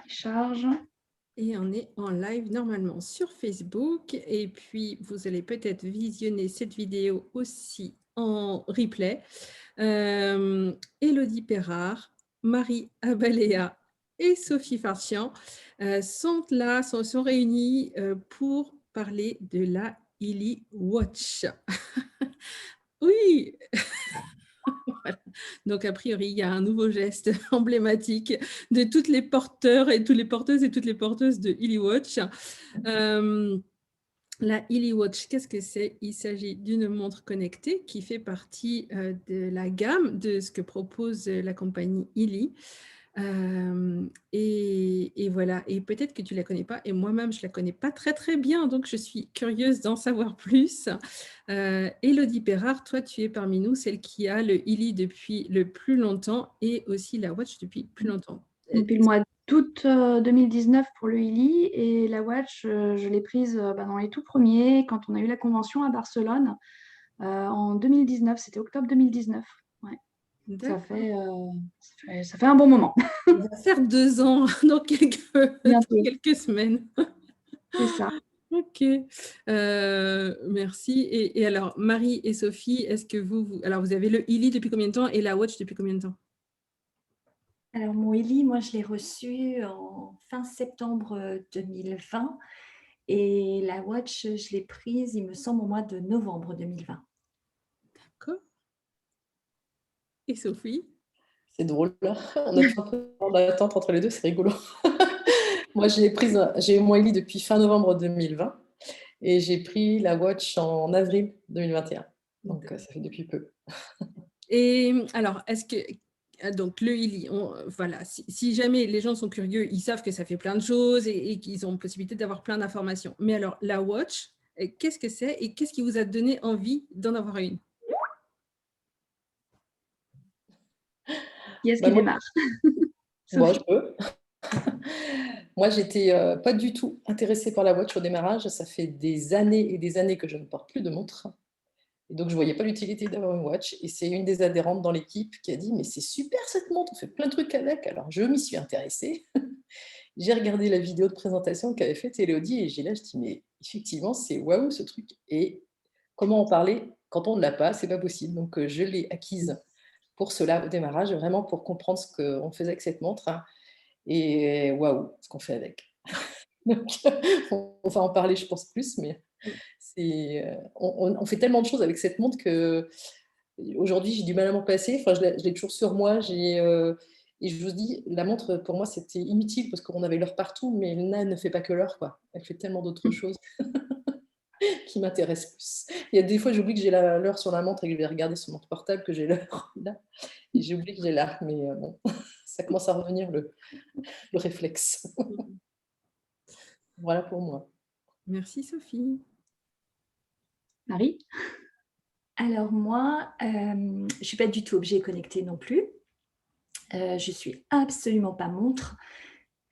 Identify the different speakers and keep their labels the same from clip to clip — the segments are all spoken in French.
Speaker 1: Charge.
Speaker 2: Et on est en live normalement sur Facebook. Et puis, vous allez peut-être visionner cette vidéo aussi en replay. Élodie Perrard, Marie Abaléa et Sophie Farchian sont là, sont réunies pour parler de la Illy Watch. Oui. Voilà. Donc, a priori, il y a un nouveau geste emblématique de toutes les porteurs et toutes les porteuses et toutes les porteuses de Illy Watch. La Illy Watch, qu'est-ce que c'est? Il s'agit d'une montre connectée qui fait partie de la gamme de ce que propose la compagnie Illy. Et voilà, et peut-être que tu ne la connais pas, et moi-même, je ne la connais pas très, très bien, donc je suis curieuse d'en savoir plus. Élodie Perrard, toi, tu es parmi nous, celle qui a le Illy depuis le plus longtemps et aussi la Watch depuis plus longtemps.
Speaker 1: Depuis le mois d'août 2019 pour le Illy et la Watch, je l'ai prise dans les tout premiers quand on a eu la convention à Barcelone en 2019, c'était octobre 2019. Ouais. Ça fait un bon moment.
Speaker 2: On va faire 2 ans dans
Speaker 1: Bientôt,
Speaker 2: quelques semaines.
Speaker 1: c'est ça.
Speaker 2: Ok, merci. Et alors, Marie et Sophie, est-ce que alors vous avez le Illy depuis combien de temps et la Watch depuis combien de temps?
Speaker 3: Alors, mon Illy, moi, je l'ai reçu en fin septembre 2020 et la Watch, je l'ai prise, il me semble, au mois de novembre 2020.
Speaker 2: D'accord. Et Sophie?
Speaker 4: C'est drôle, là. On a toujours un peu d'attente entre les deux, c'est rigolo. Moi, j'ai eu mon Illy depuis fin novembre 2020 et j'ai pris la Watch en avril 2021. Donc, ça fait depuis peu.
Speaker 2: Et alors, est-ce que donc le Illy, voilà, si jamais les gens sont curieux, ils savent que ça fait plein de choses et qu'ils ont possibilité d'avoir plein d'informations. Mais alors, la Watch, qu'est-ce que c'est et qu'est-ce qui vous a donné envie d'en avoir une?
Speaker 1: Qui est-ce qui démarre?
Speaker 4: Moi, je peux. Moi, j'étais pas du tout intéressée par la Watch au démarrage. Ça fait des années et des années que je ne porte plus de montre. Et donc, je ne voyais pas l'utilité d'avoir une Watch. Et c'est une des adhérentes dans l'équipe qui a dit « Mais c'est super cette montre, on fait plein de trucs avec ». Alors, je m'y suis intéressée. J'ai regardé la vidéo de présentation qu'avait faite Élodie et j'ai là, je dis « Mais effectivement, c'est waouh ce truc ». Et comment en parler quand on ne l'a pas, c'est pas possible. Donc, je l'ai acquise pour cela au démarrage, vraiment pour comprendre ce qu'on faisait avec cette montre. Et waouh, ce qu'on fait avec. Donc, on va en parler, je pense, plus, mais on fait tellement de choses avec cette montre qu'aujourd'hui, j'ai du mal à m'en passer. Enfin, je l'ai toujours sur moi. Et je vous dis, la montre, pour moi, c'était inutile parce qu'on avait l'heure partout, mais là, elle ne fait pas que l'heure, quoi. Elle fait tellement d'autres choses qui m'intéressent plus. Il y a des fois, j'oublie que j'ai l'heure sur la montre et que je vais regarder sur mon portable que j'ai l'heure là. Et j'ai oublié que j'ai l'heure, mais bon, ça commence à revenir le réflexe. Voilà pour moi.
Speaker 2: Merci Sophie.
Speaker 1: Marie?
Speaker 3: Alors moi, je ne suis pas du tout objet connecté non plus. Je ne suis absolument pas montre.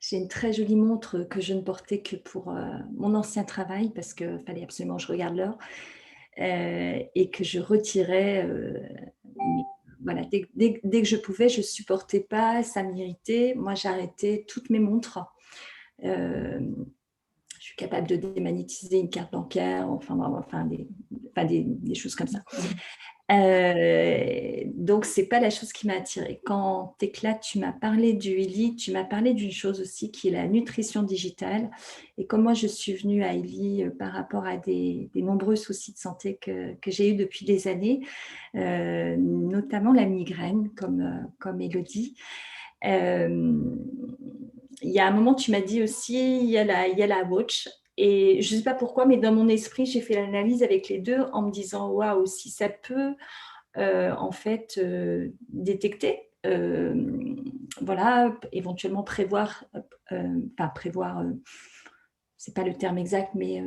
Speaker 3: J'ai une très jolie montre que je ne portais que pour mon ancien travail parce qu'il fallait absolument que je regarde l'heure et que je retirais. Voilà, dès que je pouvais, je ne supportais pas, ça m'irritait. Moi, j'arrêtais toutes mes montres. Je suis capable de démagnétiser une carte bancaire, enfin des choses comme ça. Donc, ce n'est pas la chose qui m'a attirée. Quand Tekla, tu m'as parlé du Illy, tu m'as parlé d'une chose aussi qui est la nutrition digitale. Et comme moi, je suis venue à Illy par rapport à des nombreux soucis de santé que j'ai eu depuis des années, notamment la migraine, comme Élodie. Il y a un moment, tu m'as dit aussi, il y a la Watch. Et je ne sais pas pourquoi, mais dans mon esprit, j'ai fait l'analyse avec les deux en me disant, waouh, si ça peut en fait détecter, voilà, éventuellement prévoir, c'est pas le terme exact, mais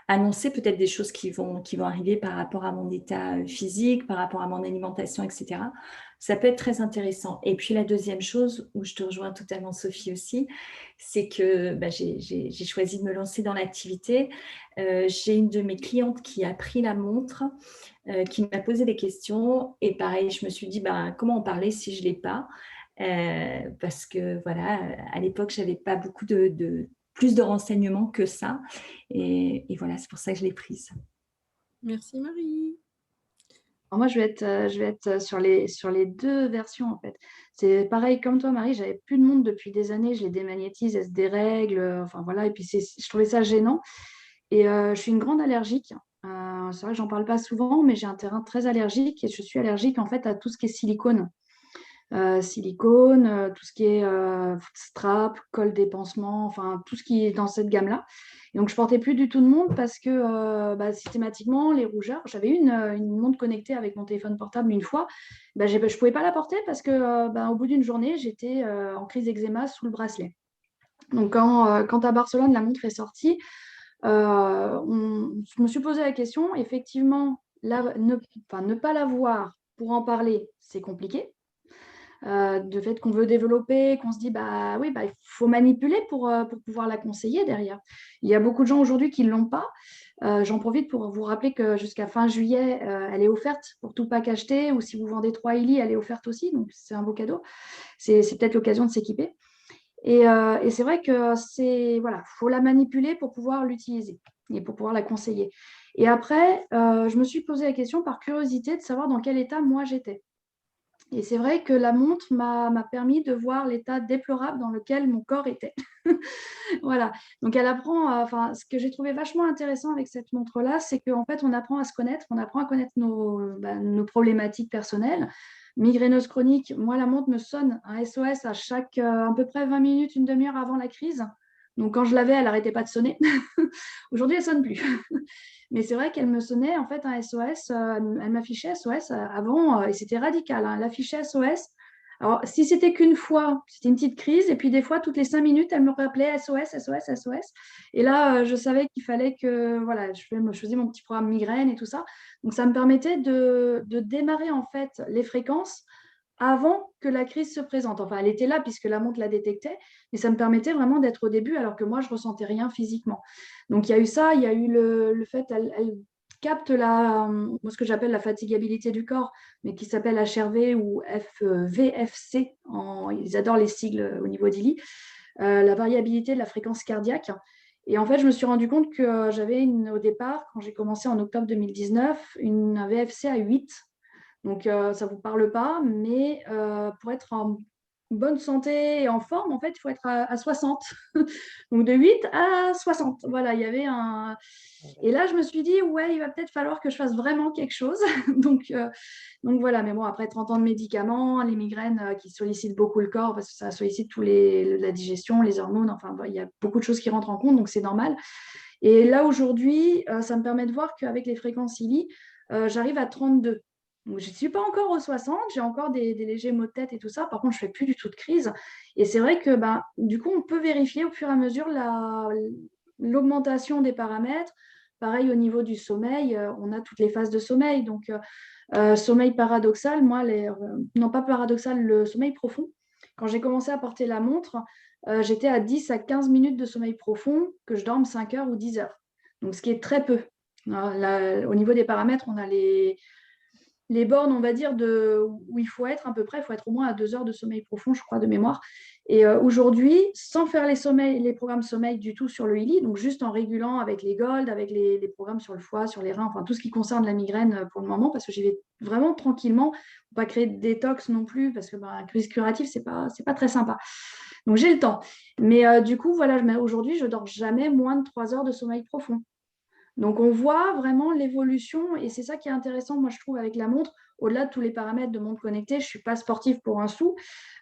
Speaker 3: annoncer peut-être des choses qui vont arriver par rapport à mon état physique, par rapport à mon alimentation, etc. Ça peut être très intéressant. Et puis la deuxième chose, où je te rejoins totalement Sophie aussi, c'est que j'ai choisi de me lancer dans l'activité. J'ai une de mes clientes qui a pris la montre, qui m'a posé des questions. Et pareil, je me suis dit, comment en parler si je ne l'ai pas? parce que voilà, à l'époque, j'avais pas beaucoup plus de renseignements que ça. Et voilà, c'est pour ça que je l'ai prise.
Speaker 2: Merci Marie.
Speaker 1: Alors moi, je vais être sur les deux versions, en fait. C'est pareil comme toi, Marie, j'avais plus de montre depuis des années, je les démagnétise, elles se dérèglent, enfin voilà, et puis je trouvais ça gênant. Et je suis une grande allergique. C'est vrai que j'en parle pas souvent, mais j'ai un terrain très allergique et je suis allergique en fait à tout ce qui est silicone. Tout ce qui est strap, colle des pansements, enfin tout ce qui est dans cette gamme-là. Et donc je portais plus du tout de montre parce que systématiquement les rougeurs, j'avais une montre connectée avec mon téléphone portable une fois, je ne pouvais pas la porter parce que au bout d'une journée, j'étais en crise d'eczéma sous le bracelet. Donc quand à Barcelone, la montre est sortie, je me suis posé la question, effectivement, ne pas la voir pour en parler, c'est compliqué. De fait qu'on veut développer, qu'on se dit bah oui, il faut manipuler pour pouvoir la conseiller derrière. Il y a beaucoup de gens aujourd'hui qui ne l'ont pas. J'en profite pour vous rappeler que jusqu'à fin juillet, elle est offerte pour tout pack acheté, ou si vous vendez 3 Illy, elle est offerte aussi, donc c'est un beau cadeau. C'est peut-être l'occasion de s'équiper. Et c'est vrai que faut la manipuler pour pouvoir l'utiliser et pour pouvoir la conseiller. Et après, je me suis posé la question par curiosité de savoir dans quel état moi j'étais. Et c'est vrai que la montre m'a permis de voir l'état déplorable dans lequel mon corps était. Voilà. Donc, elle apprend, ce que j'ai trouvé vachement intéressant avec cette montre-là, c'est qu'en fait, on apprend à se connaître, on apprend à connaître nos problématiques personnelles. Migraineuse chronique, moi, la montre me sonne un SOS à chaque à peu près 20 minutes, une demi-heure avant la crise. Donc, quand je l'avais, elle n'arrêtait pas de sonner. Aujourd'hui, elle ne sonne plus. Mais c'est vrai qu'elle me sonnait en fait un SOS, elle m'affichait SOS avant, et c'était radical, hein, elle affichait SOS. Alors, si c'était qu'une fois, c'était une petite crise, et puis des fois, toutes les 5 minutes, elle me rappelait SOS, SOS, SOS. Et là, je savais qu'il fallait que, voilà, je faisais mon petit programme migraine et tout ça. Donc, ça me permettait de démarrer en fait les fréquences avant que la crise se présente. Enfin, elle était là puisque la montre la détectait, mais ça me permettait vraiment d'être au début alors que moi, je ne ressentais rien physiquement. Donc, il y a eu ça, il y a eu le fait, elle capte ce que j'appelle la fatigabilité du corps, mais qui s'appelle HRV ou VFC. Ils adorent les sigles au niveau d'ILI. La variabilité de la fréquence cardiaque. Et en fait, je me suis rendu compte que j'avais au départ, quand j'ai commencé en octobre 2019, un VFC à 8. Donc, ça ne vous parle pas, mais pour être en bonne santé et en forme, en fait, il faut être à 60. Donc, de 8 à 60. Voilà, il y avait un... Et là, je me suis dit, ouais, il va peut-être falloir que je fasse vraiment quelque chose. donc voilà, mais bon, après 30 ans de médicaments, les migraines qui sollicitent beaucoup le corps, parce que ça sollicite la digestion, les hormones, enfin, il y a beaucoup de choses qui rentrent en compte, donc c'est normal. Et là, aujourd'hui, ça me permet de voir qu'avec les fréquences ILI, j'arrive à 32. Donc, je ne suis pas encore aux 60, j'ai encore des légers maux de tête et tout ça. Par contre, je ne fais plus du tout de crise. Et c'est vrai que du coup, on peut vérifier au fur et à mesure l'augmentation des paramètres. Pareil, au niveau du sommeil, on a toutes les phases de sommeil. Donc, sommeil paradoxal, non pas paradoxal, le sommeil profond. Quand j'ai commencé à porter la montre, j'étais à 10 à 15 minutes de sommeil profond, que je dorme 5 heures ou 10 heures. Donc, ce qui est très peu. Là, au niveau des paramètres, on a les bornes, on va dire, où il faut être à peu près, il faut être au moins à 2 heures de sommeil profond, je crois, de mémoire. Et aujourd'hui, sans faire les programmes sommeil du tout sur le ILI, donc juste en régulant avec les Gold, avec les programmes sur le foie, sur les reins, enfin tout ce qui concerne la migraine pour le moment, parce que j'y vais vraiment tranquillement, pour pas créer de détox non plus, parce que crise curative, c'est pas très sympa. Donc j'ai le temps. Mais du coup, voilà, aujourd'hui, je dors jamais moins de 3 heures de sommeil profond. Donc, on voit vraiment l'évolution et c'est ça qui est intéressant, moi, je trouve, avec la montre. Au-delà de tous les paramètres de montre connectée, je ne suis pas sportive pour un sou.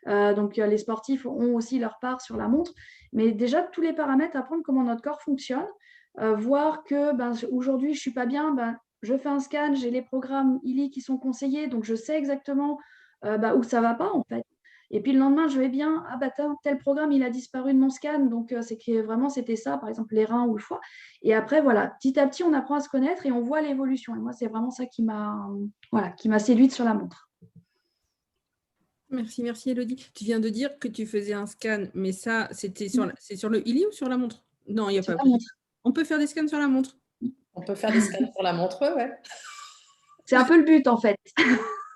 Speaker 1: Donc, les sportifs ont aussi leur part sur la montre. Mais déjà, tous les paramètres, apprendre comment notre corps fonctionne, voir que aujourd'hui, je ne suis pas bien, je fais un scan, j'ai les programmes ILI qui sont conseillés, donc je sais exactement où ça ne va pas, en fait. Et puis le lendemain, je vais bien, tel programme, il a disparu de mon scan, donc c'est que vraiment, c'était ça, par exemple, les reins ou le foie. Et après, voilà, petit à petit, on apprend à se connaître et on voit l'évolution. Et moi, c'est vraiment ça qui m'a séduite sur la montre.
Speaker 2: Merci Elodie. Tu viens de dire que tu faisais un scan, mais ça, c'est sur le ILI ou sur la montre? Non, il n'y a pas. On peut faire des scans sur la montre?
Speaker 4: On peut faire des scans sur la montre, ouais.
Speaker 1: C'est un peu le but, en fait.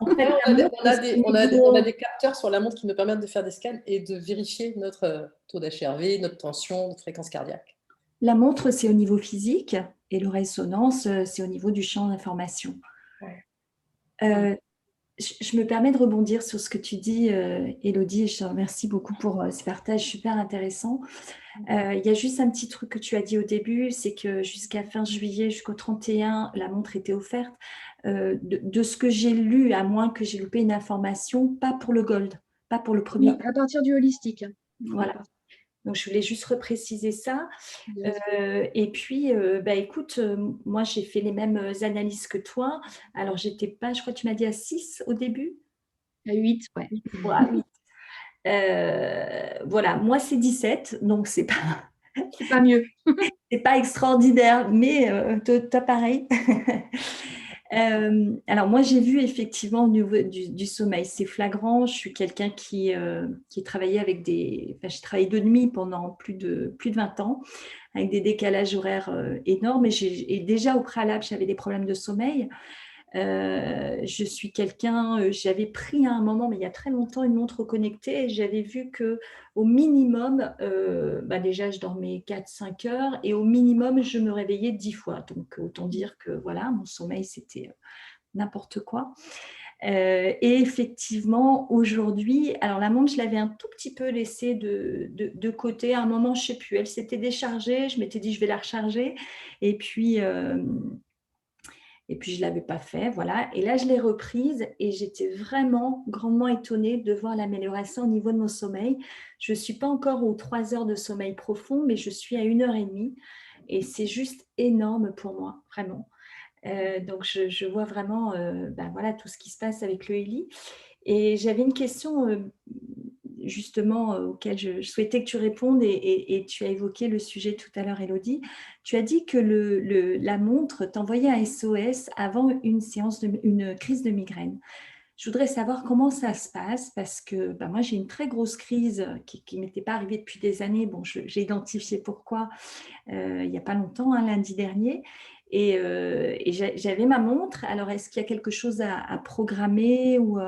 Speaker 3: En fait,
Speaker 4: On a des, on a
Speaker 3: c'est
Speaker 4: des- on a des- on a des capteurs sur la montre qui nous permettent de faire des scans et de vérifier notre taux d'HRV, notre tension, notre fréquence cardiaque.
Speaker 3: la montre, c'est au niveau physique et le résonance, c'est au niveau du champ d'information.
Speaker 4: Ouais.
Speaker 3: Je me permets de rebondir sur ce que tu dis, Élodie, et je te remercie beaucoup pour ce partage super intéressant. Il y a juste un petit truc que tu as dit au début, c'est que jusqu'à fin juillet, jusqu'au 31, la montre était offerte. De ce que j'ai lu, à moins que j'ai loupé une information, pas pour le gold, pas pour le premier.
Speaker 1: Oui, à partir du holistique.
Speaker 3: Voilà. Donc, je voulais juste repréciser ça.
Speaker 1: Yes.
Speaker 3: Et puis, écoute, moi, j'ai fait les mêmes analyses que toi. Alors, j'étais pas, je crois que tu m'as dit à 6 au début.
Speaker 1: À 8, ouais.
Speaker 3: Voilà, 8. Voilà, moi, c'est 17, donc c'est
Speaker 1: pas mieux.
Speaker 3: C'est pas extraordinaire, mais toi, pareil. Alors, moi, j'ai vu effectivement au niveau du sommeil, c'est flagrant. Je suis quelqu'un qui travaillait avec j'ai travaillé de nuit pendant plus de 20 ans, avec des décalages horaires énormes. Et déjà, au préalable, j'avais des problèmes de sommeil. Je suis quelqu'un, j'avais pris à un moment, mais il y a très longtemps, une montre connectée et j'avais vu qu'au minimum, déjà je dormais 4-5 heures et au minimum, je me réveillais 10 fois. Donc, autant dire que voilà, mon sommeil, c'était n'importe quoi. Et effectivement, aujourd'hui, alors la montre, je l'avais un tout petit peu laissée de côté. À un moment, je ne sais plus, elle s'était déchargée. Je m'étais dit, je vais la recharger. Et puis, je ne l'avais pas fait, voilà. Et là, je l'ai reprise et j'étais vraiment grandement étonnée de voir l'amélioration au niveau de mon sommeil. Je ne suis pas encore aux 3 heures de sommeil profond, mais je suis à 1 heure et demie. Et c'est juste énorme pour moi, vraiment. Donc, je vois vraiment voilà, tout ce qui se passe avec le Heli. Et j'avais une question justement auquel je souhaitais que tu répondes et tu as évoqué le sujet tout à l'heure, Élodie. Tu as dit que la montre t'envoyait un SOS avant une crise de migraine. Je voudrais savoir comment ça se passe parce que moi, j'ai une très grosse crise qui ne m'était pas arrivée depuis des années. Bon, j'ai identifié pourquoi il n'y a pas longtemps, lundi dernier. Et j'avais ma montre. Alors, est-ce qu'il y a quelque chose à programmer ou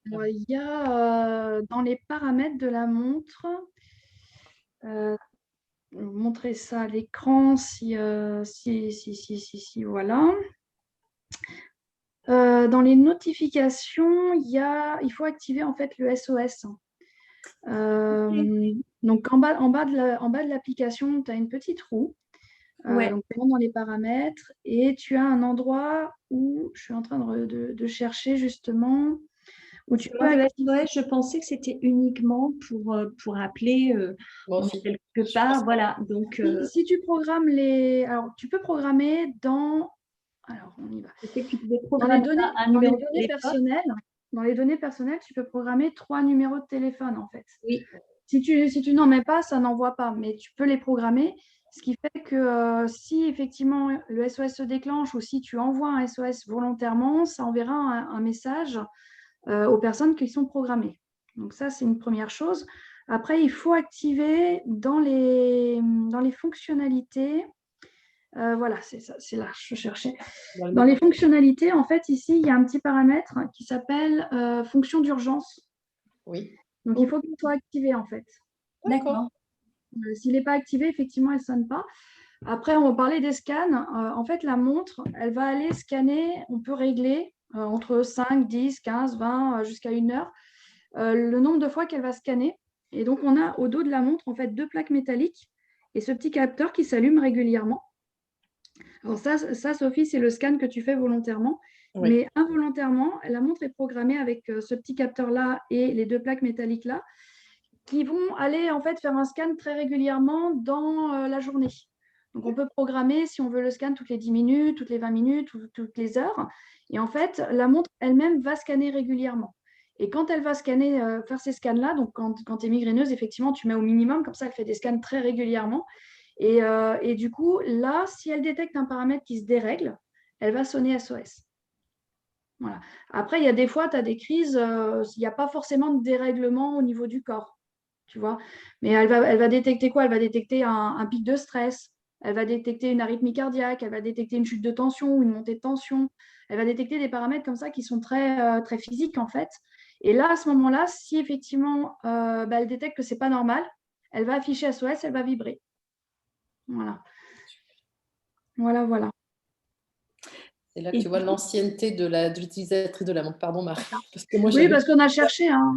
Speaker 1: Il y a dans les paramètres de la montre, je vais vous montrer ça à l'écran si, voilà. Dans les notifications, il faut activer en fait le SOS. Donc en bas de l'application, tu as une petite roue.
Speaker 3: Ouais.
Speaker 1: Donc tu rentres dans les paramètres et tu as un endroit où je suis en train de chercher justement où tu peux
Speaker 3: le SOS, je pensais que c'était uniquement pour appeler quelque part. Voilà. Donc,
Speaker 1: si tu programmes alors tu peux programmer dans. Alors on y va.
Speaker 3: je sais que tu pouvais
Speaker 1: Dans
Speaker 3: programmer
Speaker 1: les données personnelles. Dans les données personnelles, tu peux programmer 3 numéros de téléphone en fait.
Speaker 3: Oui.
Speaker 1: Si tu n'en mets pas, ça n'envoie pas, mais tu peux les programmer. Ce qui fait que si effectivement le SOS se déclenche ou si tu envoies un SOS volontairement, ça enverra un message aux personnes qui sont programmées. Donc ça, c'est une première chose. Après, il faut activer dans les fonctionnalités. Voilà, c'est ça, c'est là, je cherchais. Dans les fonctionnalités, en fait, ici, il y a un petit paramètre qui s'appelle fonction d'urgence.
Speaker 4: Oui.
Speaker 1: Donc, il faut qu'il soit activé, en fait.
Speaker 3: D'accord.
Speaker 1: S'il n'est pas activé, effectivement, elle ne sonne pas. Après, on va parler des scans. En fait, la montre, elle va aller scanner, on peut régler entre 5, 10, 15, 20, jusqu'à 1 heure, le nombre de fois qu'elle va scanner. Et donc, on a au dos de la montre, en fait, 2 plaques métalliques et ce petit capteur qui s'allume régulièrement. Alors ça, Sophie, c'est le scan que tu fais volontairement. Oui. Mais involontairement, la montre est programmée avec ce petit capteur-là et les 2 plaques métalliques-là qui vont aller en fait faire un scan très régulièrement dans la journée. Donc, on peut programmer si on veut le scan toutes les 10 minutes, toutes les 20 minutes, ou toutes les heures. Et en fait, la montre elle-même va scanner régulièrement. Et quand elle va scanner, faire ces scans-là, donc quand tu es migraineuse, effectivement, tu mets au minimum, comme ça, elle fait des scans très régulièrement. Et du coup, là, si elle détecte un paramètre qui se dérègle, elle va sonner SOS. Voilà. Après, il y a des fois, tu as des crises, il n'y a pas forcément de dérèglement au niveau du corps, tu vois. Mais elle va détecter quoi? Elle va détecter un pic de stress, elle va détecter une arythmie cardiaque, elle va détecter une chute de tension ou une montée de tension, Elle va détecter des paramètres comme ça qui sont très physiques en fait. Et là, à ce moment-là, si effectivement elle détecte que ce n'est pas normal, elle va afficher SOS, elle va vibrer. Voilà. Voilà.
Speaker 4: C'est là que tu vois l'ancienneté de l'utilisatrice de la montre. Pardon, Marie. Parce que moi,
Speaker 1: oui, parce qu'on a cherché. Hein.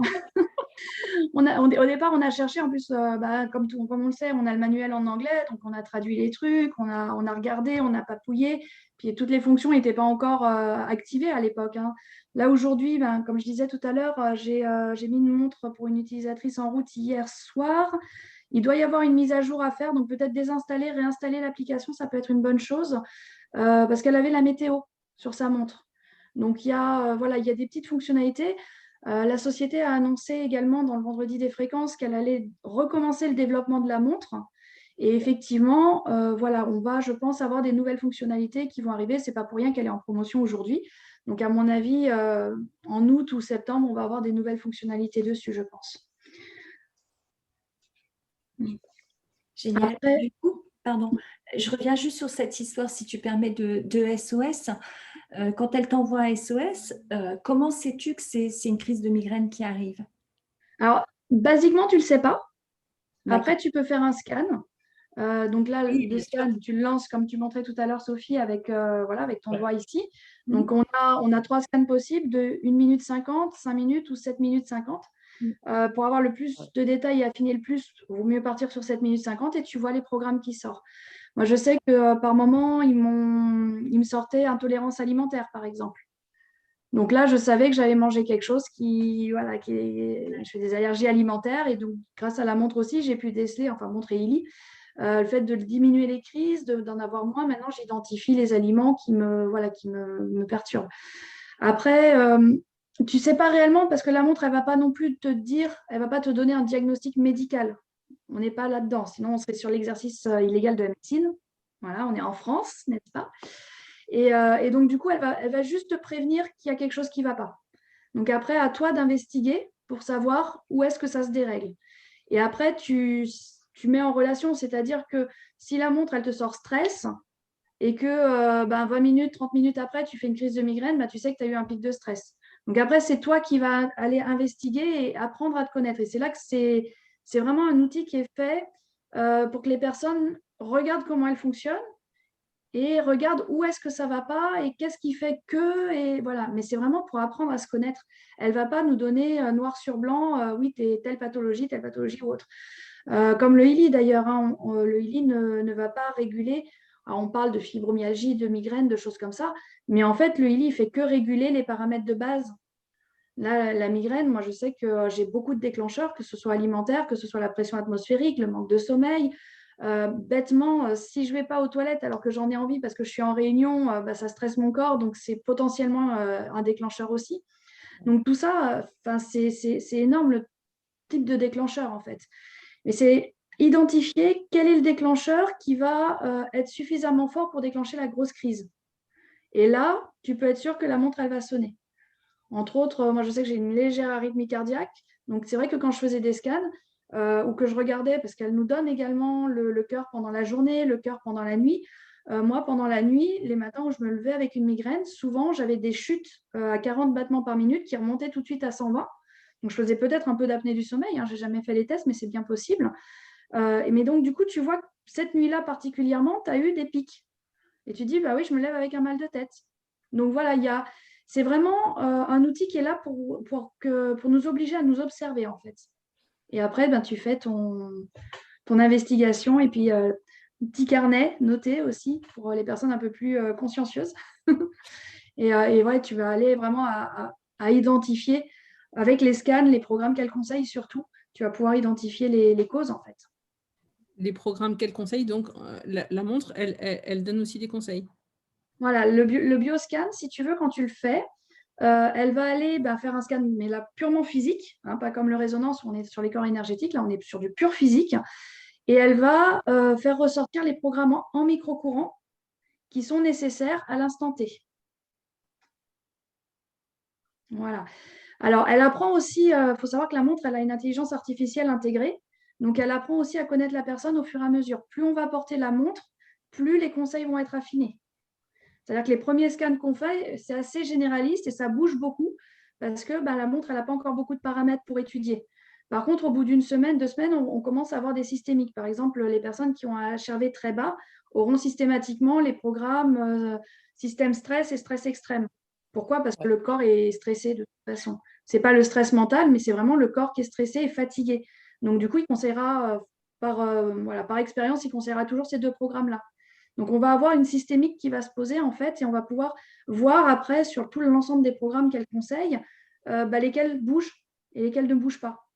Speaker 1: Au départ, on a cherché. En plus, comme on le sait, on a le manuel en anglais. Donc, on a traduit les trucs, on a regardé, on a papouillé. Puis, toutes les fonctions n'étaient pas encore activées à l'époque. Hein. Là, aujourd'hui, comme je disais tout à l'heure, j'ai mis une montre pour une utilisatrice en route hier soir. Il doit y avoir une mise à jour à faire. Donc, peut-être désinstaller, réinstaller l'application, ça peut être une bonne chose. Parce qu'elle avait la météo sur sa montre. Donc, il y a des petites fonctionnalités. La société a annoncé également dans le vendredi des fréquences qu'elle allait recommencer le développement de la montre. Et effectivement, on va, je pense, avoir des nouvelles fonctionnalités qui vont arriver. Ce n'est pas pour rien qu'elle est en promotion aujourd'hui. Donc, à mon avis, en août ou septembre, on va avoir des nouvelles fonctionnalités dessus, je pense.
Speaker 3: Génial. Après, du coup, pardon, je reviens juste sur cette histoire, si tu permets, de SOS. Quand elle t'envoie un SOS, comment sais-tu que c'est une crise de migraine qui arrive?
Speaker 1: Alors, basiquement, tu ne le sais pas. Après, tu peux faire un scan. Donc là,
Speaker 3: oui,
Speaker 1: le scan, tu le lances comme tu montrais tout à l'heure, Sophie, avec ton doigt ici. Donc, on a 3 scans possibles de 1 minute 50, 5 minutes ou 7 minutes 50. Pour avoir le plus de détails et affiner le plus, il vaut mieux partir sur 7 minutes 50 et tu vois les programmes qui sortent. Moi, je sais que par moment, ils me sortaient intolérance alimentaire, par exemple. Donc là, je savais que j'avais mangé quelque chose je fais des allergies alimentaires. Et donc, grâce à la montre aussi, j'ai pu déceler, montre et Illy, le fait de diminuer les crises, d'en avoir moins. Maintenant, j'identifie les aliments qui me perturbent. Après, tu ne sais pas réellement parce que la montre, elle ne va pas non plus te dire, elle ne va pas te donner un diagnostic médical. On n'est pas là-dedans. Sinon, on serait sur l'exercice illégal de la médecine. Voilà, on est en France, n'est-ce pas ? Et donc, du coup, elle va juste te prévenir qu'il y a quelque chose qui ne va pas. Donc, après, à toi d'investiguer pour savoir où est-ce que ça se dérègle. Et après, tu mets en relation, c'est-à-dire que si la montre, elle te sort stress et que 20 minutes, 30 minutes après, tu fais une crise de migraine, tu sais que tu as eu un pic de stress. Donc, après, c'est toi qui vas aller investiguer et apprendre à te connaître. Et c'est là que c'est vraiment un outil qui est fait pour que les personnes regardent comment elle fonctionne et regarde où est-ce que ça ne va pas et qu'est-ce qui fait que, et voilà. Mais c'est vraiment pour apprendre à se connaître. Elle ne va pas nous donner noir sur blanc, oui, tu es telle pathologie ou autre. Comme le Illy d'ailleurs, hein, le Illy ne va pas réguler. Alors, on parle de fibromyalgie, de migraine, de choses comme ça, mais en fait, le Illy ne fait que réguler les paramètres de base. Là, la migraine, moi, je sais que j'ai beaucoup de déclencheurs, que ce soit alimentaire, que ce soit la pression atmosphérique, le manque de sommeil. Bêtement, si je ne vais pas aux toilettes alors que j'en ai envie parce que je suis en réunion, ça stresse mon corps, donc c'est potentiellement un déclencheur aussi. Donc tout ça, c'est énorme le type de déclencheur en fait. Mais c'est identifier quel est le déclencheur qui va être suffisamment fort pour déclencher la grosse crise. Et là, tu peux être sûr que la montre, elle va sonner. Entre autres, moi je sais que j'ai une légère arythmie cardiaque, donc c'est vrai que quand je faisais des scans, ou que je regardais, parce qu'elle nous donne également le cœur pendant la journée, le cœur pendant la nuit. Moi, pendant la nuit, les matins où je me levais avec une migraine, souvent, j'avais des chutes à 40 battements par minute qui remontaient tout de suite à 120. Donc, je faisais peut-être un peu d'apnée du sommeil. Hein, je n'ai jamais fait les tests, mais c'est bien possible. Mais donc, du coup, tu vois que cette nuit-là particulièrement, tu as eu des pics. Et tu dis, bah oui, je me lève avec un mal de tête. Donc, voilà, c'est vraiment un outil qui est là pour nous obliger à nous observer, en fait. Et après, tu fais ton investigation et puis un petit carnet noté aussi pour les personnes un peu plus consciencieuses. et ouais, tu vas aller vraiment à identifier avec les scans, les programmes qu'elle conseille surtout, tu vas pouvoir identifier les causes en fait.
Speaker 2: Les programmes qu'elle conseille, donc la montre, elle donne aussi des conseils.
Speaker 1: Voilà, le bioscan, si tu veux, quand tu le fais, elle va aller faire un scan, mais là purement physique, hein, pas comme le résonance où on est sur les corps énergétiques, là on est sur du pur physique, et elle va faire ressortir les programmes en micro-courant qui sont nécessaires à l'instant T. Voilà. Alors, elle apprend aussi, faut savoir que la montre, elle a une intelligence artificielle intégrée, donc elle apprend aussi à connaître la personne au fur et à mesure. Plus on va porter la montre, plus les conseils vont être affinés. C'est-à-dire que les premiers scans qu'on fait, c'est assez généraliste et ça bouge beaucoup parce que la montre, elle n'a pas encore beaucoup de paramètres pour étudier. Par contre, au bout d'une semaine, 2 semaines, on commence à avoir des systémiques. Par exemple, les personnes qui ont un HRV très bas auront systématiquement les programmes système stress et stress extrême. Pourquoi? Parce que le corps est stressé de toute façon. Ce n'est pas le stress mental, mais c'est vraiment le corps qui est stressé et fatigué. Donc, du coup, il conseillera, par expérience, il conseillera toujours ces 2 programmes-là. Donc, on va avoir une systémique qui va se poser, en fait, et on va pouvoir voir après, sur tout l'ensemble des programmes qu'elle conseille, lesquels bougent et lesquels ne bougent pas.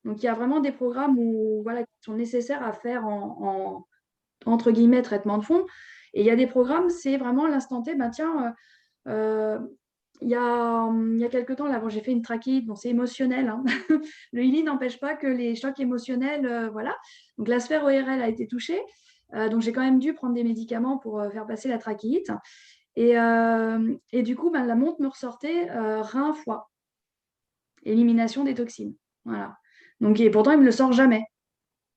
Speaker 1: Donc, il y a vraiment des programmes qui sont nécessaires à faire entre guillemets, traitement de fond. Et il y a des programmes, c'est vraiment l'instant T, il y a quelques temps, là, j'ai fait une trachéite, bon, c'est émotionnel. Hein. Le Healy n'empêche pas que les chocs émotionnels, voilà. Donc, la sphère ORL a été touchée. Donc, j'ai quand même dû prendre des médicaments pour faire passer la trachéite. Et du coup, la montre me ressortait rein-foie. Élimination des toxines. Voilà. Donc, et pourtant, il ne me le sort jamais.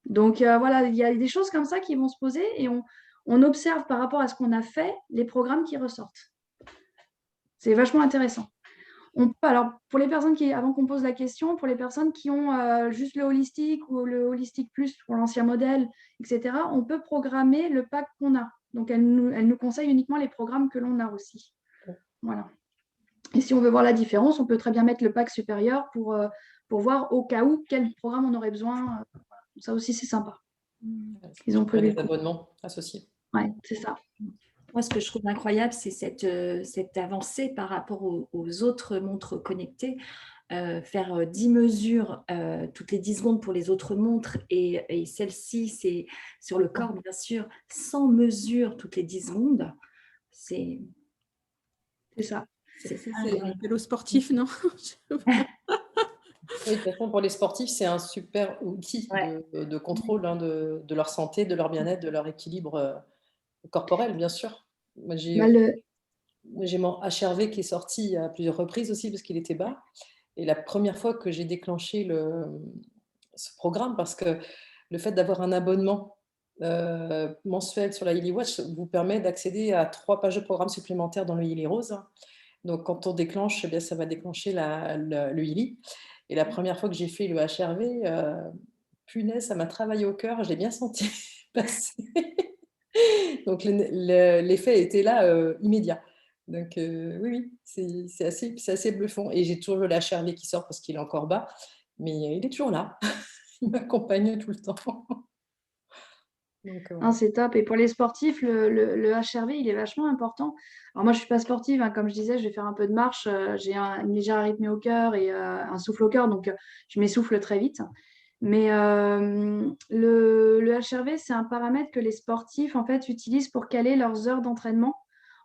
Speaker 1: Donc, voilà, il y a des choses comme ça qui vont se poser et on observe par rapport à ce qu'on a fait les programmes qui ressortent. C'est vachement intéressant. Alors, pour les personnes avant qu'on pose la question, pour les personnes qui ont juste le holistique ou le holistique plus pour l'ancien modèle, etc., on peut programmer le pack qu'on a. Donc, elle nous conseille uniquement les programmes que l'on a aussi. Voilà. Et si on veut voir la différence, on peut très bien mettre le pack supérieur pour voir au cas où quel programme on aurait besoin. Ça aussi, c'est sympa.
Speaker 4: Ils ont prévu des abonnements associés.
Speaker 1: Oui, c'est ça.
Speaker 3: Moi, ce que je trouve incroyable, c'est cette avancée par rapport aux autres montres connectées. Faire 10 mesures toutes les 10 secondes pour les autres montres et celle-ci, c'est sur le corps, bien sûr, 100 mesures toutes les 10 secondes. C'est
Speaker 1: ça.
Speaker 2: C'est un vélo sportif, non?
Speaker 4: Oui, de toute façon, pour les sportifs, c'est un super outil de contrôle de leur santé, de leur bien-être, de leur équilibre corporel, bien sûr. Moi, j'ai mon HRV qui est sorti à plusieurs reprises aussi parce qu'il était bas. Et la première fois que j'ai déclenché ce programme, parce que le fait d'avoir un abonnement mensuel sur la Healy Watch vous permet d'accéder à 3 pages de programme supplémentaires dans le Healy Rose. Donc, quand on déclenche, eh bien, ça va déclencher le Healy. Et la première fois que j'ai fait le HRV, punaise, ça m'a travaillé au cœur, je l'ai bien senti passer. Donc, l'effet était là immédiat. Donc, oui, c'est assez bluffant. Et j'ai toujours le HRV qui sort parce qu'il est encore bas, mais il est toujours là. Il m'accompagne tout le temps.
Speaker 1: C'est top. Et pour les sportifs, le HRV, il est vachement important. Alors moi, je ne suis pas sportive, hein. Comme je disais, je vais faire un peu de marche. J'ai une légère arythmie au cœur et un souffle au cœur, donc je m'essouffle très vite. Mais le HRV, c'est un paramètre que les sportifs en fait, utilisent pour caler leurs heures d'entraînement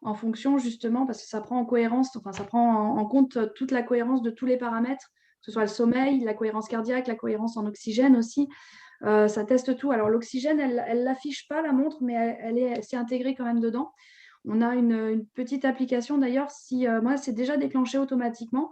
Speaker 1: en fonction justement, parce que ça prend ça prend en compte toute la cohérence de tous les paramètres, que ce soit le sommeil, la cohérence cardiaque, la cohérence en oxygène aussi. Ça teste tout. Alors, l'oxygène, elle ne l'affiche pas, la montre, mais elle s'est intégrée quand même dedans. On a une petite application, d'ailleurs, moi, c'est déjà déclenché automatiquement,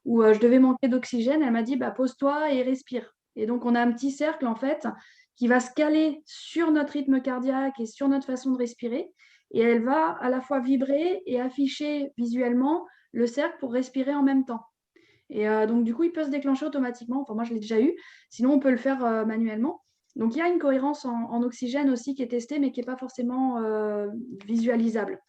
Speaker 1: où je devais manquer d'oxygène. Elle m'a dit, pose-toi et respire. Et donc, on a un petit cercle, en fait, qui va se caler sur notre rythme cardiaque et sur notre façon de respirer. Et elle va à la fois vibrer et afficher visuellement le cercle pour respirer en même temps. Et donc, du coup, il peut se déclencher automatiquement. Enfin, moi, je l'ai déjà eu. Sinon, on peut le faire manuellement. Donc, il y a une cohérence en oxygène aussi qui est testée, mais qui n'est pas forcément visualisable.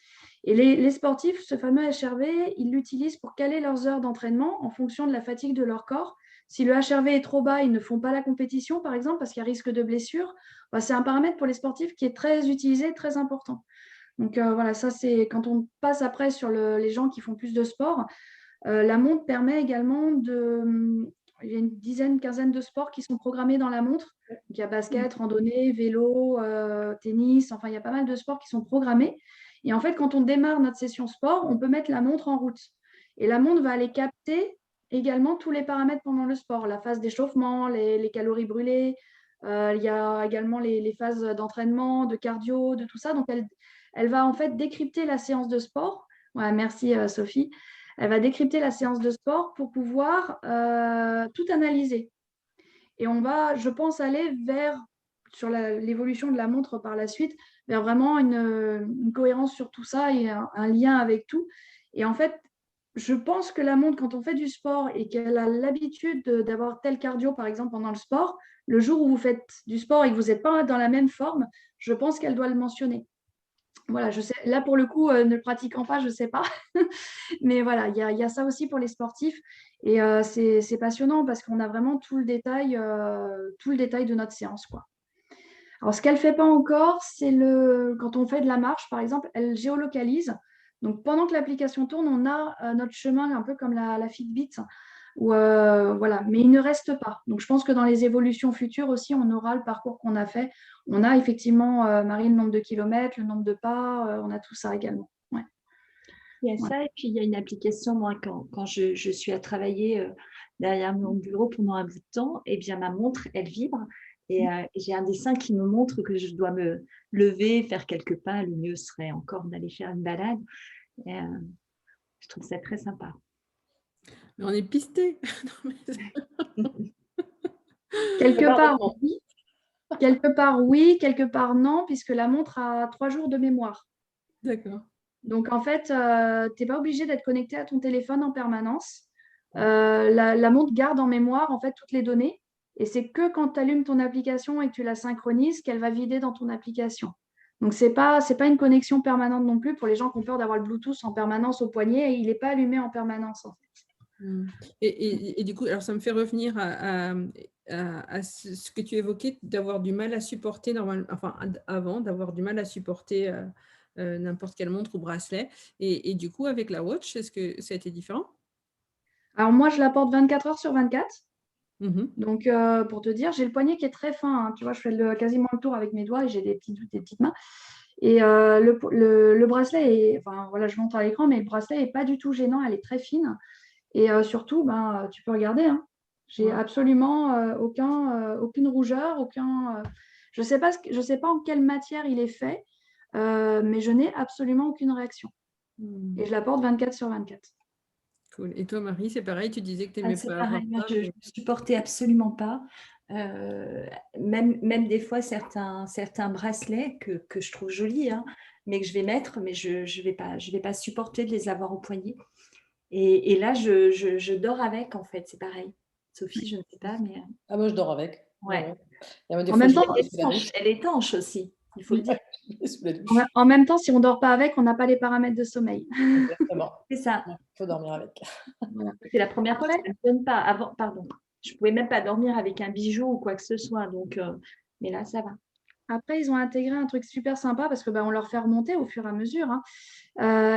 Speaker 1: Et les sportifs, ce fameux HRV, ils l'utilisent pour caler leurs heures d'entraînement en fonction de la fatigue de leur corps. Si le HRV est trop bas, ils ne font pas la compétition, par exemple, parce qu'il y a risque de blessure. C'est un paramètre pour les sportifs qui est très utilisé, très important. Donc, voilà, ça, c'est quand on passe après sur les gens qui font plus de sport. La montre permet également il y a une quinzaine de sports qui sont programmés dans la montre. Donc, il y a basket, randonnée, vélo, tennis, enfin, il y a pas mal de sports qui sont programmés. Et en fait, quand on démarre notre session sport, on peut mettre la montre en route. Et la montre va aller capter également tous les paramètres pendant le sport, la phase d'échauffement, les calories brûlées. Il y a également les phases d'entraînement, de cardio, de tout ça. Donc, elle va en fait décrypter la séance de sport. Ouais, merci Sophie. Elle va décrypter la séance de sport pour pouvoir tout analyser. Et on va, je pense, aller vers sur l'évolution de la montre par la suite, vers vraiment une cohérence sur tout ça et un lien avec tout. Et en fait, je pense que la montre, quand on fait du sport et qu'elle a l'habitude d'avoir tel cardio, par exemple, pendant le sport, le jour où vous faites du sport et que vous n'êtes pas dans la même forme, je pense qu'elle doit le mentionner. Voilà, je sais, là pour le coup, ne le pratiquant pas, je ne sais pas. Mais voilà, il y a ça aussi pour les sportifs. Et c'est passionnant parce qu'on a vraiment tout le détail de notre séance, quoi. Alors, ce qu'elle ne fait pas encore, c'est quand on fait de la marche, par exemple, elle géolocalise. Donc, pendant que l'application tourne, on a notre chemin un peu comme la Fitbit. Voilà. Mais il ne reste pas. Donc, je pense que dans les évolutions futures aussi, on aura le parcours qu'on a fait. On a effectivement, Marie, le nombre de kilomètres, le nombre de pas, on a tout ça également. Ouais.
Speaker 3: Il y a ça, et puis il y a une application, moi, quand je suis à travailler derrière mon bureau pendant un bout de temps, et bien ma montre, elle vibre. Et j'ai un dessin qui me montre que je dois me lever, faire quelques pas. Le mieux serait encore d'aller faire une balade. Et, je trouve ça très sympa.
Speaker 2: Mais on est pisté.
Speaker 1: Quelque part, oui, quelque part, non, puisque la montre a 3 jours de mémoire.
Speaker 2: D'accord.
Speaker 1: Donc, en fait, tu n'es pas obligé d'être connecté à ton téléphone en permanence. La montre garde en mémoire, en fait, toutes les données. Et c'est que quand tu allumes ton application et que tu la synchronises qu'elle va vider dans ton application. Donc, ce n'est pas une connexion permanente non plus pour les gens qui ont peur d'avoir le Bluetooth en permanence au poignet. Et il n'est pas allumé en permanence, en fait.
Speaker 2: Et du coup, alors ça me fait revenir à ce que tu évoquais, d'avoir du mal à supporter, avant, d'avoir du mal à supporter n'importe quelle montre ou bracelet. Et du coup, avec la watch, est-ce que ça a été différent?
Speaker 1: Alors, moi, je la porte 24 heures sur 24.
Speaker 2: Mhm.
Speaker 1: Donc, pour te dire, j'ai le poignet qui est très fin, hein. Tu vois, je fais quasiment le tour avec mes doigts et j'ai des petites mains. Et le bracelet enfin voilà, je montre à l'écran, mais le bracelet n'est pas du tout gênant, elle est très fine. Et surtout, tu peux regarder, hein. J'ai absolument aucune rougeur, je sais pas en quelle matière il est fait, mais je n'ai absolument aucune réaction. Et je la porte 24 sur 24.
Speaker 2: Cool. Et toi, Marie, c'est pareil, tu disais que tu n'aimais
Speaker 3: C'est
Speaker 2: pas
Speaker 3: pareil,
Speaker 2: avoir
Speaker 3: moi,
Speaker 2: ça,
Speaker 3: je ne supportais absolument pas. Même des fois, certains bracelets que je trouve jolis, hein, mais que je vais mettre, mais je ne vais pas supporter de les avoir au poignet. Et là, je dors avec, en fait, c'est pareil. Sophie, je ne sais pas, mais...
Speaker 4: Ah, moi, je dors avec.
Speaker 3: Ouais.
Speaker 4: Des
Speaker 1: En
Speaker 4: fois,
Speaker 1: même
Speaker 4: je
Speaker 1: temps,
Speaker 4: l'ai sous la douche.
Speaker 3: Elle est étanche aussi, il faut le dire.
Speaker 4: Je l'ai sous la douche.
Speaker 1: En même temps, si on ne dort pas avec, on n'a pas les paramètres de sommeil.
Speaker 4: Exactement.
Speaker 3: C'est ça.
Speaker 4: Il faut dormir avec.
Speaker 1: Voilà.
Speaker 3: C'est la première fois que ça ne me donne pas. Avant, pardon. Je ne pouvais même pas dormir avec un bijou ou quoi que ce soit. Donc, mais là, ça va.
Speaker 1: Après, ils ont intégré un truc super sympa parce que on leur fait remonter au fur et à mesure, hein.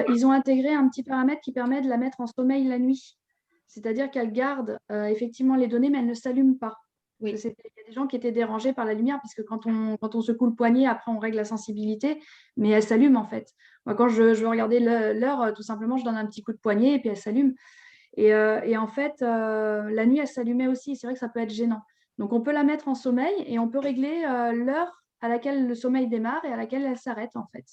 Speaker 1: Ils ont intégré un petit paramètre qui permet de la mettre en sommeil la nuit. C'est-à-dire qu'elle garde effectivement les données, mais elle ne s'allume pas.
Speaker 3: Oui.
Speaker 1: Il y a des gens qui étaient dérangés par la lumière, puisque quand on secoue le poignet, après on règle la sensibilité, mais elle s'allume en fait. Moi, quand je veux regarder l'heure, tout simplement, je donne un petit coup de poignet et puis elle s'allume. Et en fait, la nuit, elle s'allumait aussi. C'est vrai que ça peut être gênant. Donc, on peut la mettre en sommeil et on peut régler l'heure à laquelle le sommeil démarre et à laquelle elle s'arrête en fait.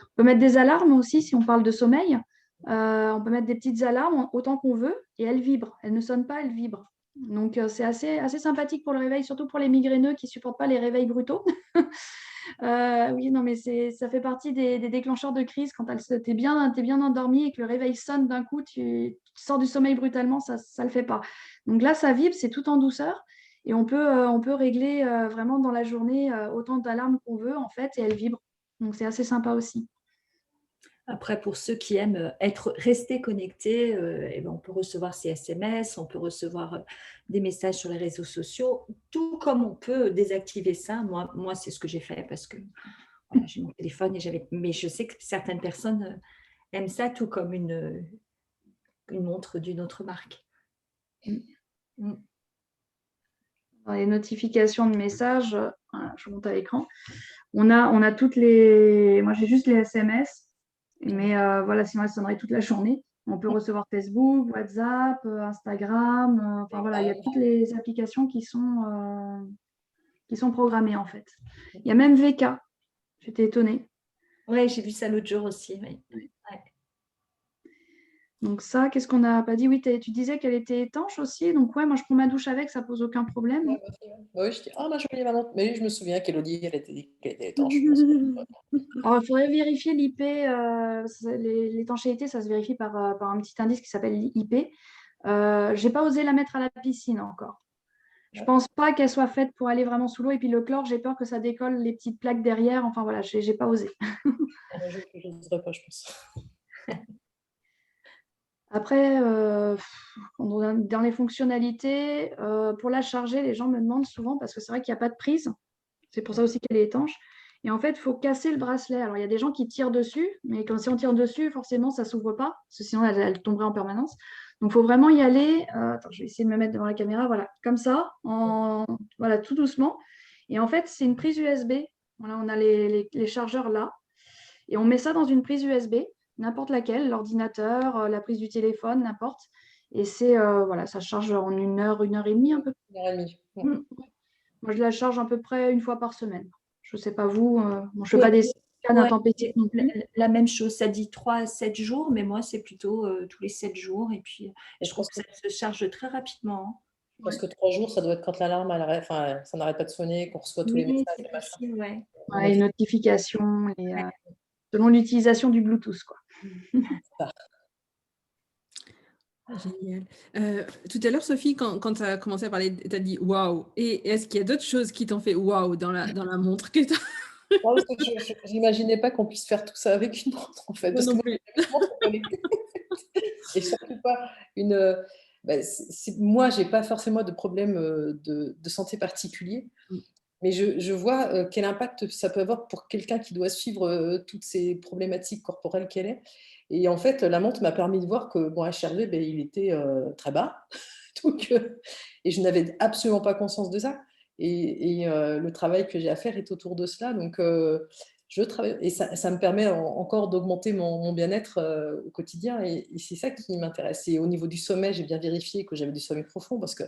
Speaker 1: On peut mettre des alarmes aussi si on parle de sommeil. On peut mettre des petites alarmes autant qu'on veut et elles vibrent. Elles ne sonnent pas, elles vibrent. Donc, c'est assez sympathique pour le réveil, surtout pour les migraineux qui ne supportent pas les réveils brutaux. Oui, non, mais ça fait partie des déclencheurs de crise. Quand tu es bien endormi et que le réveil sonne d'un coup, tu sors du sommeil brutalement, ça ne le fait pas. Donc là, ça vibre, c'est tout en douceur. Et on peut régler vraiment dans la journée autant d'alarmes qu'on veut, en fait, et elles vibrent. Donc, c'est assez sympa aussi.
Speaker 3: Après, pour ceux qui aiment rester connectés, eh ben, on peut recevoir ces SMS, on peut recevoir des messages sur les réseaux sociaux, tout comme on peut désactiver ça. Moi c'est ce que j'ai fait parce que voilà, j'ai mon téléphone mais je sais que certaines personnes aiment ça tout comme une montre d'une autre marque.
Speaker 1: Dans les notifications de messages, voilà, je monte à l'écran. On a toutes les... Moi, j'ai juste les SMS. Mais voilà, sinon, elle sonnerait toute la journée. On peut recevoir Facebook, WhatsApp, Instagram. Enfin, voilà, il y a toutes les applications qui sont programmées, en fait. Il y a même VK. J'étais étonnée.
Speaker 3: Oui, j'ai vu ça l'autre jour aussi. Oui. Ouais.
Speaker 1: Donc ça, qu'est-ce qu'on n'a pas dit? Oui, tu disais qu'elle était étanche aussi. Donc ouais, moi je prends ma douche avec, ça pose aucun problème.
Speaker 4: Ouais, bah oui, je dis, ah, ma jolie maman. Mais je me souviens qu'Élodie, elle était dit qu'elle était étanche.
Speaker 1: Alors, il faudrait vérifier l'IP. L'étanchéité, ça se vérifie par un petit indice qui s'appelle l'IP. J'ai pas osé la mettre à la piscine encore. Je pense pas qu'elle soit faite pour aller vraiment sous l'eau. Et puis le chlore, j'ai peur que ça décolle les petites plaques derrière. Enfin voilà, j'ai pas osé.
Speaker 4: Je n'oserais pas, je pense.
Speaker 1: Après, dans les fonctionnalités, pour la charger, les gens me demandent souvent parce que c'est vrai qu'il n'y a pas de prise. C'est pour ça aussi qu'elle est étanche. Et en fait, il faut casser le bracelet. Alors, il y a des gens qui tirent dessus, mais si on tire dessus, forcément, ça ne s'ouvre pas, parce que sinon, elle tomberait en permanence. Donc, il faut vraiment y aller. Attends, je vais essayer de me mettre devant la caméra. Voilà, comme ça, voilà, tout doucement. Et en fait, c'est une prise USB. Voilà, on a les chargeurs là. Et on met ça dans une prise USB, n'importe laquelle, l'ordinateur, la prise du téléphone, n'importe. Et voilà, ça charge en 1 heure et demie, un peu.
Speaker 4: 1 heure et demie.
Speaker 1: Moi, je la charge à peu près une fois par semaine. Je ne sais pas vous. Bon, je ne fais
Speaker 3: Ouais.
Speaker 1: pas des scans intempestifs non plus.
Speaker 3: La même chose, ça dit 3 à 7 jours, mais moi, c'est plutôt tous les 7 jours. Et puis, je trouve que ça se charge très rapidement.
Speaker 4: Je pense que 3 jours, ça doit être quand l'alarme, enfin, ça n'arrête pas de sonner, qu'on reçoit tous les
Speaker 3: Oui,
Speaker 4: messages.
Speaker 3: c'est
Speaker 4: Les machins.
Speaker 3: possible, ouais.
Speaker 1: Ouais, les notifications, selon l'utilisation du Bluetooth, quoi.
Speaker 2: Génial. Tout à l'heure, Sophie, quand tu as commencé à parler, tu as dit waouh. Et est-ce qu'il y a d'autres choses qui t'ont fait waouh dans la montre que tu
Speaker 4: Non, parce que je n'imaginais pas qu'on puisse faire tout ça avec une montre, en fait.
Speaker 2: Moi
Speaker 4: Parce
Speaker 2: non
Speaker 4: que
Speaker 2: plus.
Speaker 4: une montre connectée. Et surtout pas une. Moi, je n'ai pas forcément de problème de santé particulier, mais je vois quel impact ça peut avoir pour quelqu'un qui doit suivre toutes ces problématiques corporelles qu'elle est. Et en fait, la montre m'a permis de voir que mon HRV, il était très bas. Donc, et je n'avais absolument pas conscience de ça. Et le travail que j'ai à faire est autour de cela. Donc, je travaille. Et ça me permet encore d'augmenter mon bien-être au quotidien. Et c'est ça qui m'intéresse. Et au niveau du sommeil, j'ai bien vérifié que j'avais du sommeil profond parce qu'à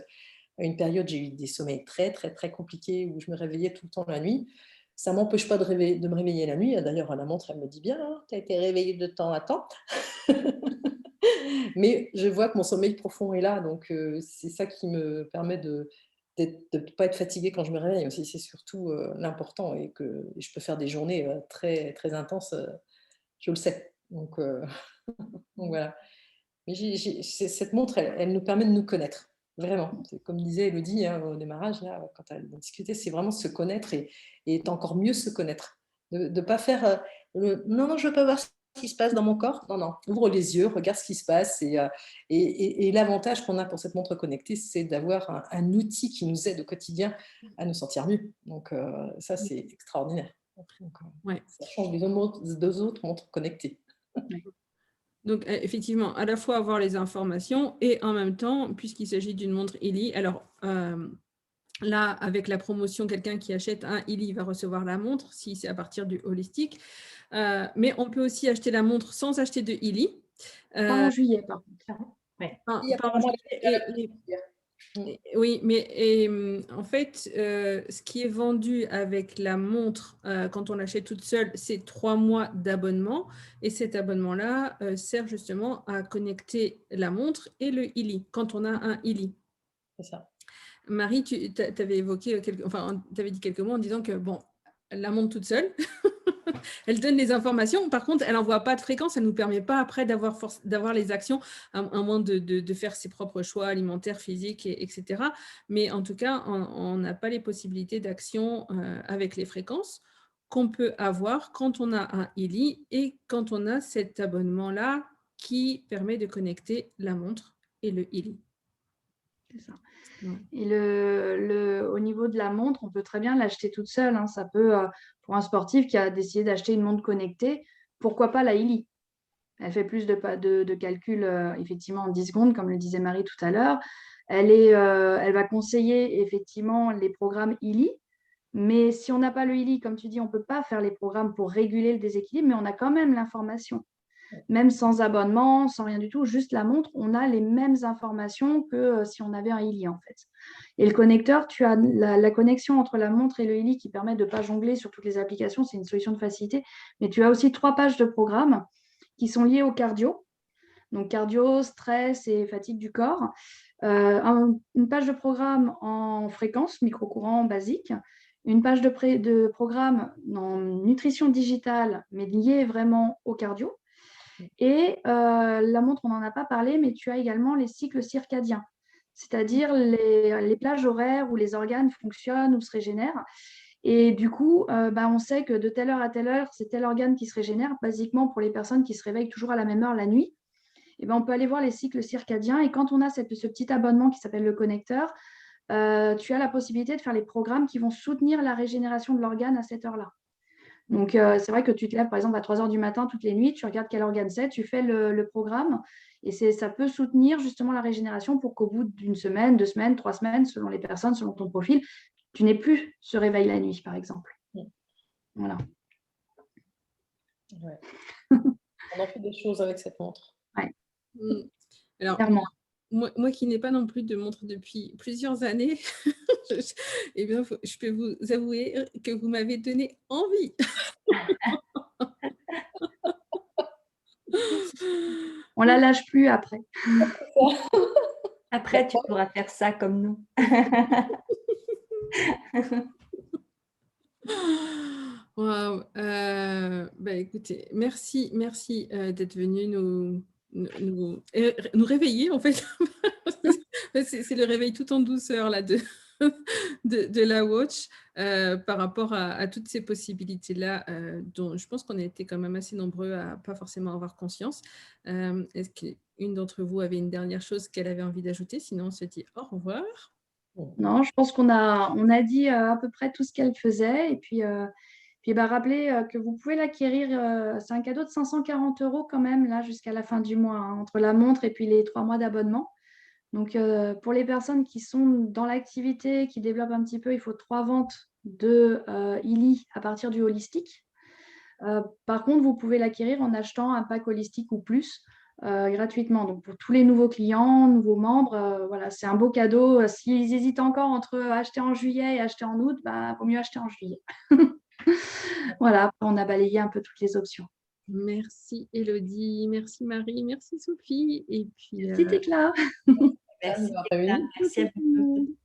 Speaker 4: une période, j'ai eu des sommeils très, très, très compliqués où je me réveillais tout le temps la nuit. Ça ne m'empêche pas de me réveiller la nuit. D'ailleurs, la montre, elle me dit bien, hein, tu as été réveillée de temps à temps. Mais je vois que mon sommeil profond est là. Donc, c'est ça qui me permet de ne pas être fatiguée quand je me réveille aussi. C'est surtout l'important. Et que je peux faire des journées très, très intenses. Je le sais. Donc, donc voilà. Mais cette montre, elle nous permet de nous connaître. Vraiment. Comme disait Élodie au démarrage, là, quand elle discutait, c'est vraiment se connaître et encore mieux se connaître. De ne pas faire non, je ne veux pas voir ce qui se passe dans mon corps. Non, ouvre les yeux, regarde ce qui se passe. Et l'avantage qu'on a pour cette montre connectée, c'est d'avoir un outil qui nous aide au quotidien à nous sentir mieux. Donc, ça, c'est extraordinaire. Donc, ça change des autres montres connectées.
Speaker 2: Donc, effectivement, à la fois avoir les informations et en même temps, puisqu'il s'agit d'une montre Illy, alors là, avec la promotion, quelqu'un qui achète un Illy va recevoir la montre, si c'est à partir du holistique. Mais on peut aussi acheter la montre sans acheter de Illy.
Speaker 1: Pas en juillet, par contre.
Speaker 3: Ouais.
Speaker 2: Pas en juillet. Oui, mais en fait, ce qui est vendu avec la montre, quand on l'achète toute seule, c'est 3 mois d'abonnement. Et cet abonnement-là sert justement à connecter la montre et le Illy, quand on a un Illy.
Speaker 4: C'est ça.
Speaker 2: Marie, tu avais évoqué, tu avais dit quelques mots en disant que, bon, la montre toute seule, elle donne les informations. Par contre, elle n'envoie pas de fréquence. Elle ne nous permet pas après d'avoir les actions, à moins de faire ses propres choix alimentaires, physiques, etc. Mais en tout cas, on n'a pas les possibilités d'action avec les fréquences qu'on peut avoir quand on a un Illy et quand on a cet abonnement-là qui permet de connecter la montre et le Illy.
Speaker 1: C'est ça. Ouais. Et au niveau de la montre, on peut très bien l'acheter toute seule. Hein. Ça peut, pour un sportif qui a décidé d'acheter une montre connectée, pourquoi pas la Illy? Elle fait plus de calculs effectivement en 10 secondes, comme le disait Marie tout à l'heure. Elle va conseiller effectivement les programmes Illy. Mais si on n'a pas le Illy, comme tu dis, on ne peut pas faire les programmes pour réguler le déséquilibre, mais on a quand même l'information. Même sans abonnement, sans rien du tout, juste la montre, on a les mêmes informations que si on avait un Illy en fait. Et le connecteur, tu as la connexion entre la montre et le Illy qui permet de ne pas jongler sur toutes les applications, c'est une solution de facilité. Mais tu as aussi 3 pages de programme qui sont liées au cardio. donc cardio, stress et fatigue du corps. Une page de programme en fréquence, micro-courant basique, une page de programme en nutrition digitale, mais liée vraiment au cardio. Et la montre, on n'en a pas parlé, mais tu as également les cycles circadiens, c'est-à-dire les plages horaires où les organes fonctionnent ou se régénèrent. Et du coup, on sait que de telle heure à telle heure, c'est tel organe qui se régénère. Basiquement, pour les personnes qui se réveillent toujours à la même heure la nuit, et on peut aller voir les cycles circadiens. Et quand on a ce petit abonnement qui s'appelle le connecteur, tu as la possibilité de faire les programmes qui vont soutenir la régénération de l'organe à cette heure-là. Donc, c'est vrai que tu te lèves, par exemple, à 3 heures du matin toutes les nuits, tu regardes quel organe c'est, tu fais le programme et ça peut soutenir justement la régénération pour qu'au bout d'une semaine, 2 semaines, 3 semaines, selon les personnes, selon ton profil, tu n'aies plus ce réveil la nuit, par exemple. Voilà.
Speaker 4: Ouais. On en fait des choses avec cette montre.
Speaker 1: Ouais.
Speaker 2: Alors, moi qui n'ai pas non plus de montre depuis plusieurs années, eh bien, je peux vous avouer que vous m'avez donné envie.
Speaker 1: On la lâche plus après.
Speaker 3: Après, tu pourras faire ça comme nous.
Speaker 2: Wow. Écoutez, merci d'être venu nous réveiller en fait. C'est le réveil tout en douceur là de la watch par rapport à toutes ces possibilités-là dont je pense qu'on a été quand même assez nombreux à pas forcément avoir conscience. Est-ce qu'une d'entre vous avait une dernière chose qu'elle avait envie d'ajouter? Sinon, on se dit au revoir.
Speaker 1: Non, je pense qu'on a dit à peu près tout ce qu'elle faisait. Et puis rappelez que vous pouvez l'acquérir. C'est un cadeau de 540 € quand même, là, jusqu'à la fin du mois, hein, entre la montre et puis les 3 mois d'abonnement. Donc, pour les personnes qui sont dans l'activité, qui développent un petit peu, il faut 3 ventes de Illy à partir du holistique. Par contre, vous pouvez l'acquérir en achetant un pack holistique ou plus gratuitement. Donc, pour tous les nouveaux clients, nouveaux membres, voilà, c'est un beau cadeau. S'ils hésitent encore entre acheter en juillet et acheter en août, vaut mieux acheter en juillet. Voilà, on a balayé un peu toutes les options.
Speaker 2: Merci Élodie, merci Marie, merci Sophie. Et puis,
Speaker 1: Merci Tecla.
Speaker 3: Merci à vous.